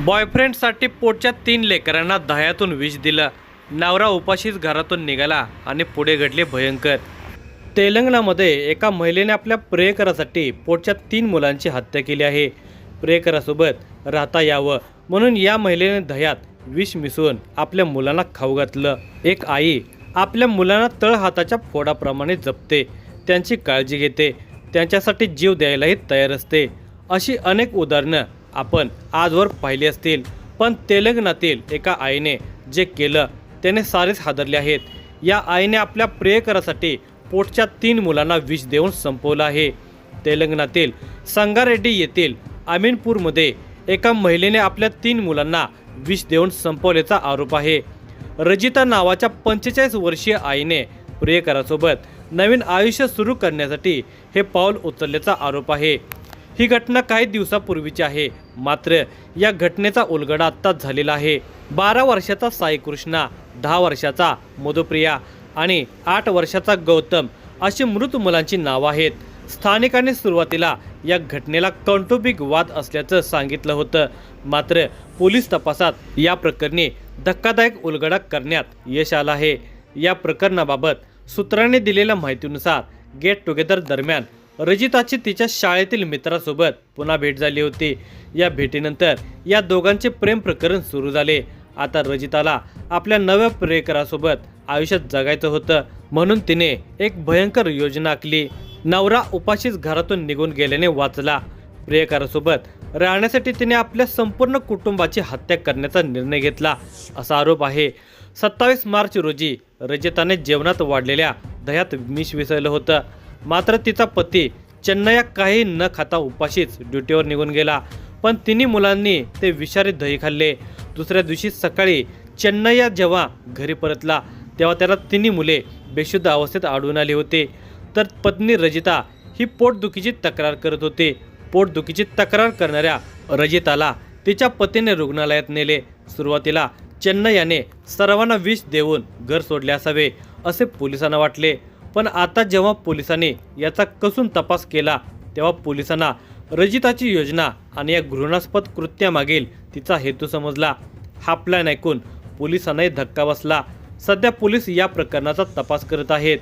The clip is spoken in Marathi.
बॉयफ्रेंडसाठी पोटच्या 3 लेकरांना दह्यातून विष दिलं. नवरा उपाशीच घरातून निघाला आणि पुढे घडले भयंकर. तेलंगणामध्ये एका महिलेने आपल्या प्रियकरासाठी पोटच्या 3 मुलांची हत्या केली आहे. प्रियकरासोबत राहता यावं म्हणून या महिलेने दह्यात विष मिसळून आपल्या मुलांना खाऊ घातलं. एक आई आपल्या मुलांना तळहाताच्या फोडाप्रमाणे जपते, त्यांची काळजी घेते, त्यांच्यासाठी जीव द्यायलाही तयार असते. अशी अनेक उदाहरणं आपण आजवर पाहिली असतील, पण तेलंगणातील एका आईने जे केलं त्याने सारेच हादरले आहेत. या आईने आपल्या प्रियकरासाठी पोटच्या 3 मुलांना विष देऊन संपवलं आहे. तेलंगणातील संगारेड्डी येथील अमीनपूरमध्ये एका महिलेने आपल्या 3 मुलांना विष देऊन संपवल्याचा आरोप आहे. रजिता नावाच्या 45 वर्षीय आईने प्रियकरासोबत नवीन आयुष्य सुरू करण्यासाठी हे पाऊल उचलल्याचा आरोप आहे. ही घटना काही दिवसापूर्वीची आहे, मात्र या घटनेचा उलगडा आत्ताच झालेला आहे. 12 वर्षाचा साई कृष्णा, 10 वर्षाचा मधुप्रिया आणि 8 वर्षाचा गौतम अशी मृत मुलांची नावं आहेत. स्थानिकांनी सुरुवातीला या घटनेला कौटुंबिक वाद असल्याचं सांगितलं होतं, मात्र पोलीस तपासात या प्रकरणी धक्कादायक उलगडा करण्यात यश आलं आहे. या प्रकरणाबाबत सूत्रांनी दिलेल्या माहितीनुसार गेट टुगेदर दरम्यान रजिताची तिच्या शाळेतील मित्रासोबत पुन्हा भेट झाली होती. या भेटीनंतर या दोघांचे प्रेम प्रकरण सुरू झाले. आता रजिताला आपल्या नव्या प्रियकरासोबत आयुष्यात जगायचं होतं, म्हणून तिने एक भयंकर योजना आखली. नवरा उपाशीच घरातून निघून गेल्याने वाचला. प्रियकरासोबत राहण्यासाठी तिने आपल्या संपूर्ण कुटुंबाची हत्या करण्याचा निर्णय घेतला, असा आरोप आहे. 27 मार्च रोजी रजिताने जेवणात वाढलेल्या दह्यात विष मिसळलं होतं, मात्र तिचा पती चेन्नया काही न खाता उपाशीच ड्युटीवर निघून गेला. पण 3 मुलांनी ते विषारी दही खाल्ले. दुसऱ्या दिवशी सकाळी चेन्नया जेव्हा घरी परतला तेव्हा त्याला 3 मुले बेशुद्ध अवस्थेत आढळून आली होती. तर पत्नी रजिता ही पोटदुखीची तक्रार करत होती. पोटदुखीची तक्रार करणाऱ्या रजिताला तिच्या पतीने रुग्णालयात नेले. सुरुवातीला चेन्नयाने सर्वांना विष देऊन घर सोडले असावे असे पोलिसांना वाटले, पण आता जेव्हा पोलिसांनी याचा कसून तपास केला तेव्हा पोलिसांना रजिताची योजना आणि या घृणास्पद कृत्यामागील तिचा हेतू समजला. हा प्लॅन ऐकून पोलिसांनाही धक्का बसला. सध्या पोलीस या प्रकरणाचा तपास करत आहेत.